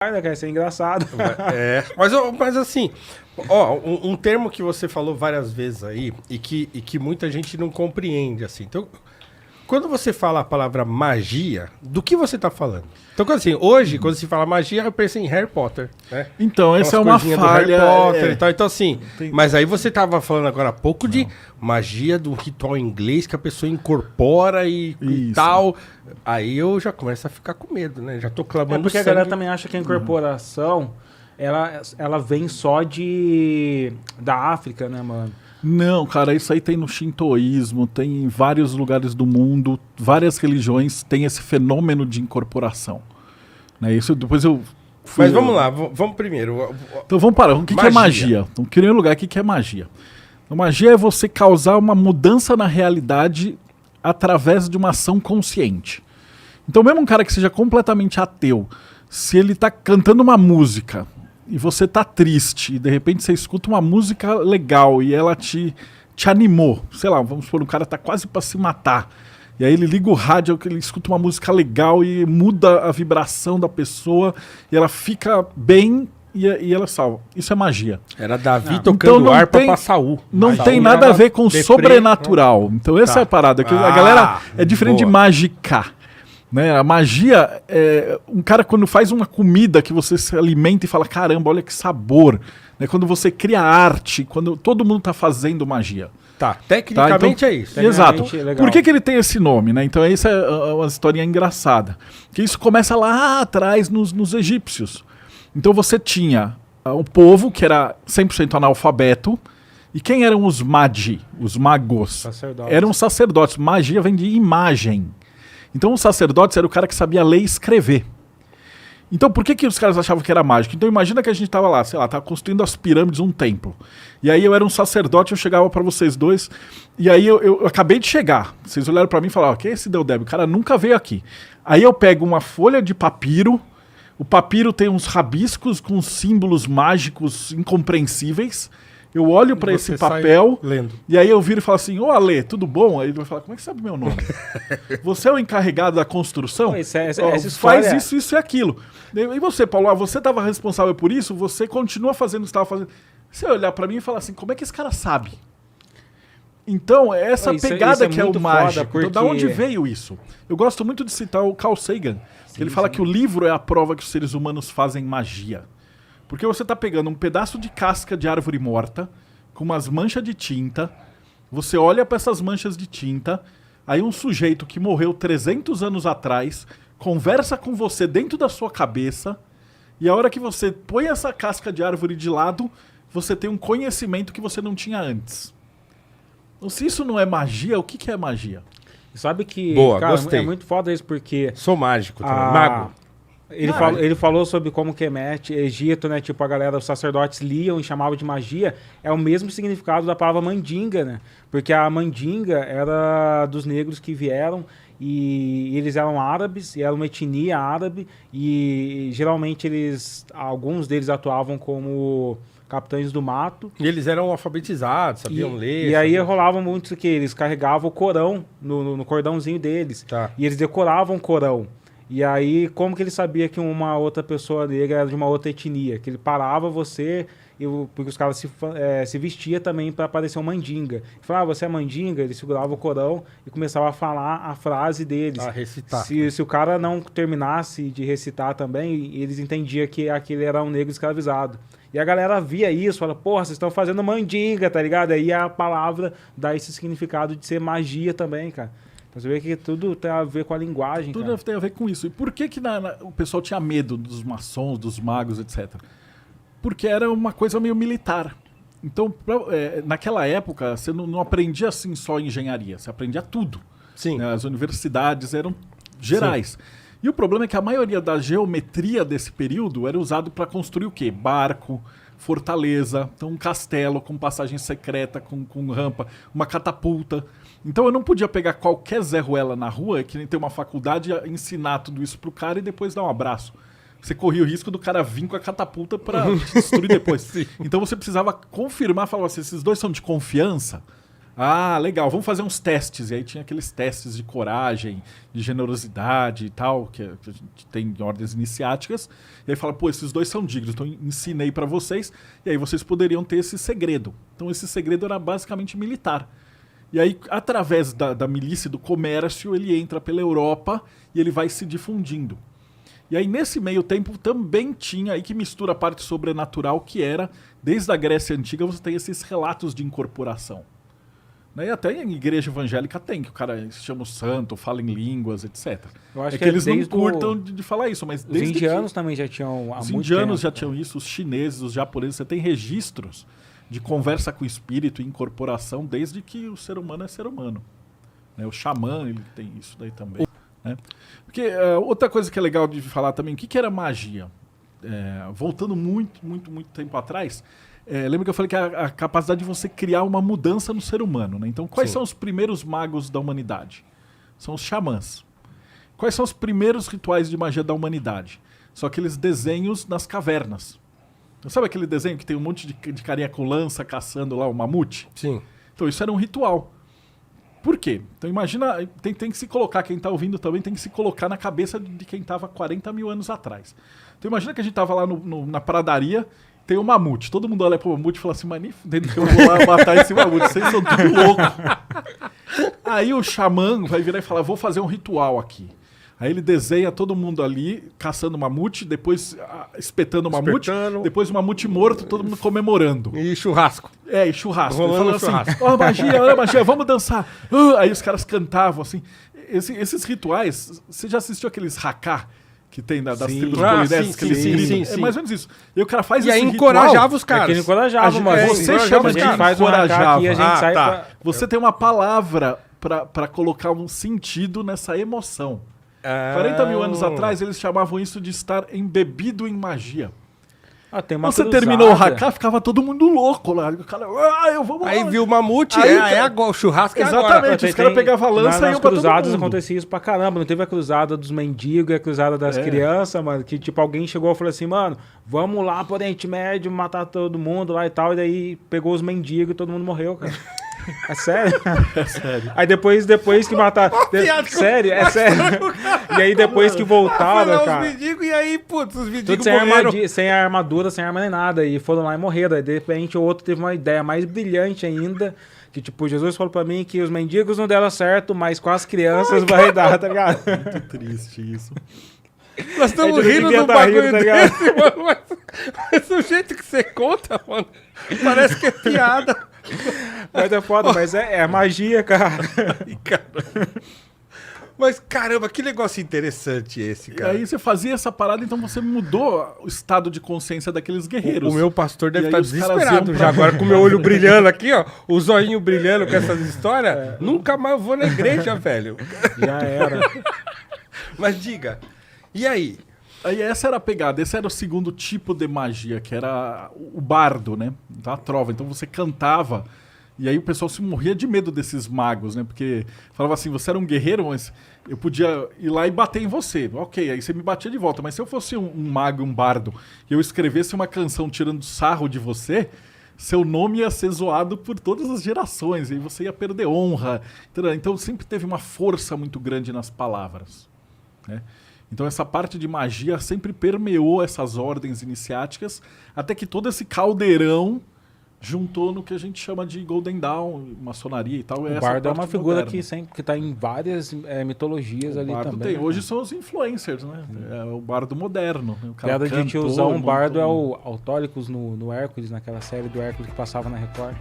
Cara, isso é engraçado. Mas assim, ó, um termo que você falou várias vezes aí e que muita gente não compreende, assim. Então, quando você fala a palavra magia, do que você tá falando? Então, assim, hoje, quando se fala magia, eu penso em Harry Potter, né? Então, essa é uma falha. Harry Potter e tal. Então, assim, mas aí você tava falando agora há pouco de magia do ritual inglês que a pessoa incorpora e tal. Aí eu já começo a ficar com medo, né? Já tô clamando porque sangue. a galera também acha que a incorporação, ela vem só da África, né, mano? Não, cara, isso aí tem no shintoísmo, tem em vários lugares do mundo, várias religiões têm esse fenômeno de incorporação. Né? Isso depois eu fui... Mas vamos lá, vamos primeiro. Então vamos parar, o que é magia? Então, em primeiro lugar, o que é magia? Então, magia é você causar uma mudança na realidade através de uma ação consciente. Então mesmo um cara que seja completamente ateu, se ele tá cantando uma música e você tá triste, e de repente você escuta uma música legal e ela te animou, sei lá, vamos supor, o cara tá quase para se matar, e aí ele liga o rádio, ele escuta uma música legal e muda a vibração da pessoa, e ela fica bem e ela salva. Isso é magia. Era Davi tocando então harpa pra Saul. Não Saul tem nada a ver com deprê, sobrenatural. Então essa é a parada, que a galera é diferente de magicar. Né? A magia é um cara quando faz uma comida que você se alimenta e fala, caramba, olha que sabor. Né? Quando você cria arte, quando todo mundo está fazendo magia. Tá, tecnicamente então, é isso. Exato. Legal. Por que ele tem esse nome? Né? Então essa é uma historinha engraçada. Que isso começa lá atrás nos egípcios. Então você tinha o povo que era 100% analfabeto. E quem eram os magi, os magos? Sacerdotes. Eram sacerdotes. Magia vem de imagem. Então os sacerdotes era o cara que sabia ler e escrever. Então por que os caras achavam que era mágico? Então imagina que a gente estava lá, sei lá, tava construindo as pirâmides, um templo. E aí eu era um sacerdote, eu chegava para vocês dois, e aí eu acabei de chegar. Vocês olharam para mim e falaram, quem é esse Deldeb? O cara nunca veio aqui. Aí eu pego uma folha de papiro, o papiro tem uns rabiscos com símbolos mágicos incompreensíveis. Eu olho para esse papel e aí eu viro e falo assim, ô Ale, tudo bom? Aí ele vai falar, como é que sabe meu nome? Você é o encarregado da construção? Faz isso e aquilo. E você, Paulo, você estava responsável por isso? Você continua fazendo o que estava fazendo. Você olhar para mim e falar assim, como é que esse cara sabe? Então, essa pegada que é o mágico. Porque... Então, da onde veio isso? Eu gosto muito de citar o Carl Sagan. Ele fala que o livro é a prova que os seres humanos fazem magia. Porque você está pegando um pedaço de casca de árvore morta, com umas manchas de tinta, você olha para essas manchas de tinta, aí um sujeito que morreu 300 anos atrás conversa com você dentro da sua cabeça, e a hora que você põe essa casca de árvore de lado, você tem um conhecimento que você não tinha antes. Então, se isso não é magia, o que é magia? Sabe que, Boa, cara, gostei. É muito foda isso, porque... Sou mágico também, mago. Ele falou sobre como Kemet, Egito, né? Tipo, a galera, os sacerdotes liam e chamavam de magia. É o mesmo significado da palavra mandinga, né? Porque a mandinga era dos negros que vieram e eles eram árabes, e era uma etnia árabe, e geralmente alguns deles atuavam como capitães do mato. E eles eram alfabetizados, sabiam ler. E aí rolava muito isso que eles carregavam o Corão no cordãozinho deles. Tá. E eles decoravam o Corão. E aí, como que ele sabia que uma outra pessoa negra era de uma outra etnia? Que ele parava você, porque os caras se vestia também para parecer um mandinga. Ele falava, você é mandinga? Ele segurava o Corão e começava a falar a frase deles. A recitar. Se o cara não terminasse de recitar também, eles entendiam que aquele era um negro escravizado. E a galera via isso, fala, porra, vocês estão fazendo mandinga, tá ligado? Aí a palavra dá esse significado de ser magia também, cara. Então você vê que tudo tem a ver com a linguagem, Tudo cara. tem a ver com isso. E por que o pessoal tinha medo dos maçons, dos magos, etc? Porque era uma coisa meio militar. Então, naquela época, você não aprendia assim só engenharia, você aprendia tudo. Sim. Né? As universidades eram gerais. Sim. E o problema é que a maioria da geometria desse período era usado para construir o quê? Barco, fortaleza, então um castelo com passagem secreta, com rampa, uma catapulta. Então eu não podia pegar qualquer Zé Ruela na rua, que nem ter uma faculdade, ensinar tudo isso pro cara e depois dar um abraço. Você corria o risco do cara vir com a catapulta para te destruir depois. Então você precisava confirmar, falar assim, esses dois são de confiança? Ah, legal, vamos fazer uns testes. E aí tinha aqueles testes de coragem, de generosidade e tal, que a gente tem em ordens iniciáticas. E aí fala, pô, esses 2 são dignos, então ensinei para vocês. E aí vocês poderiam ter esse segredo. Então esse segredo era basicamente militar. E aí, através da milícia e do comércio, ele entra pela Europa e ele vai se difundindo. E aí, nesse meio tempo, também tinha aí que mistura a parte sobrenatural, que era, desde a Grécia Antiga, você tem esses relatos de incorporação. Né? E até em igreja evangélica tem, que o cara se chama o santo, fala em línguas, etc. Eu acho que eles não desde curtam de falar isso, mas Os desde indianos também já tinham... os indianos já tinham isso, os chineses, os japoneses, você tem registros de conversa com o espírito e incorporação desde que o ser humano é ser humano. Né? O xamã, ele tem isso daí também. Né? Porque outra coisa que é legal de falar também, o que era magia? Voltando muito tempo atrás, lembra que eu falei que a capacidade de você criar uma mudança no ser humano. Né? Então, quais são os primeiros magos da humanidade? São os xamãs. Quais são os primeiros rituais de magia da humanidade? São aqueles desenhos nas cavernas. Sabe aquele desenho que tem um monte de carinha com lança caçando lá o mamute? Sim. Então isso era um ritual. Por quê? Então imagina, tem que se colocar, quem está ouvindo também tem que se colocar na cabeça de quem estava 40 mil anos atrás. Então imagina que a gente estava lá na pradaria, tem um mamute. Todo mundo olha pro mamute e fala assim, mas nem fudendo que eu vou lá matar esse mamute, vocês são tudo loucos. Aí o xamã vai virar e falar, vou fazer um ritual aqui. Aí ele desenha todo mundo ali, caçando mamute, depois espetando o mamute, depois o mamute morto, todo mundo comemorando. E churrasco. E churrasco. Ele Rolando falou churrasco. assim, olha a magia, vamos dançar. Aí os caras cantavam, assim. Esses rituais, você já assistiu aqueles haka que tem das tribos polinésias, que eles gritam? Sim. É mais ou menos isso. E o cara faz E aí esse encorajava ritual, os caras. É que ele encorajava, mano. você chama de faz um haka aqui, a gente sai pra... Você tem uma palavra pra colocar um sentido nessa emoção. 40 mil anos atrás, eles chamavam isso de estar embebido em magia. Tem uma Você cruzada. terminou o haka, ficava todo mundo louco lá. O cara, eu vou Aí viu o mamute, agora, o churrasco é agora. Exatamente, os caras pegavam a lança e iam pra todo cruzadas mundo. acontecia isso pra caramba. Não teve a cruzada dos mendigos e a cruzada das crianças, mano. Que tipo, alguém chegou e falou assim, mano, vamos lá pro Oriente Médio, matar todo mundo lá e tal. E daí pegou os mendigos e todo mundo morreu, cara. É sério? É sério. Aí depois que mataram... Sério, é sério. E aí depois que voltaram, cara... Os mendigos, e aí, putz, os mendigos Tudo sem morreram. sem armadura, sem arma nem nada. E foram lá e morreram. Aí de repente o outro teve uma ideia mais brilhante ainda. Que tipo, Jesus falou pra mim que os mendigos não deram certo, mas com as crianças vai dar, tá ligado? Muito triste isso. Nós estamos rindo do bagulho desse, mano. Mas o jeito que você conta, mano, parece que é piada. Mas é foda, mas é magia, cara. Mas caramba, que negócio interessante esse, cara. E aí você fazia essa parada, então você mudou o estado de consciência daqueles guerreiros. O meu pastor deve E estar aí os caras desesperado iam já pra- agora, com o meu olho brilhando aqui, ó. O zoinho brilhando com essas histórias. Nunca mais eu vou na igreja, velho. Já era. Mas diga, e aí? Aí essa era a pegada, esse era o segundo tipo de magia, que era o bardo, né? Então, a trova. Então você cantava, e aí o pessoal se morria de medo desses magos, né? Porque falava assim, você era um guerreiro, mas eu podia ir lá e bater em você. Ok, aí você me batia de volta. Mas se eu fosse um mago, um bardo, e eu escrevesse uma canção tirando sarro de você, seu nome ia ser zoado por todas as gerações, e aí você ia perder honra. Entendeu? Então sempre teve uma força muito grande nas palavras, né? Então essa parte de magia sempre permeou essas ordens iniciáticas, até que todo esse caldeirão juntou no que a gente chama de Golden Dawn, maçonaria e tal. O bardo é uma figura que tá em várias mitologias ali bardo também. tem. né? Hoje são os influencers, né? É o bardo moderno. Né? O cara Piada de gente cantor, usar um bardo é montou- o Autólicos no Hércules, naquela série do Hércules que passava na Record.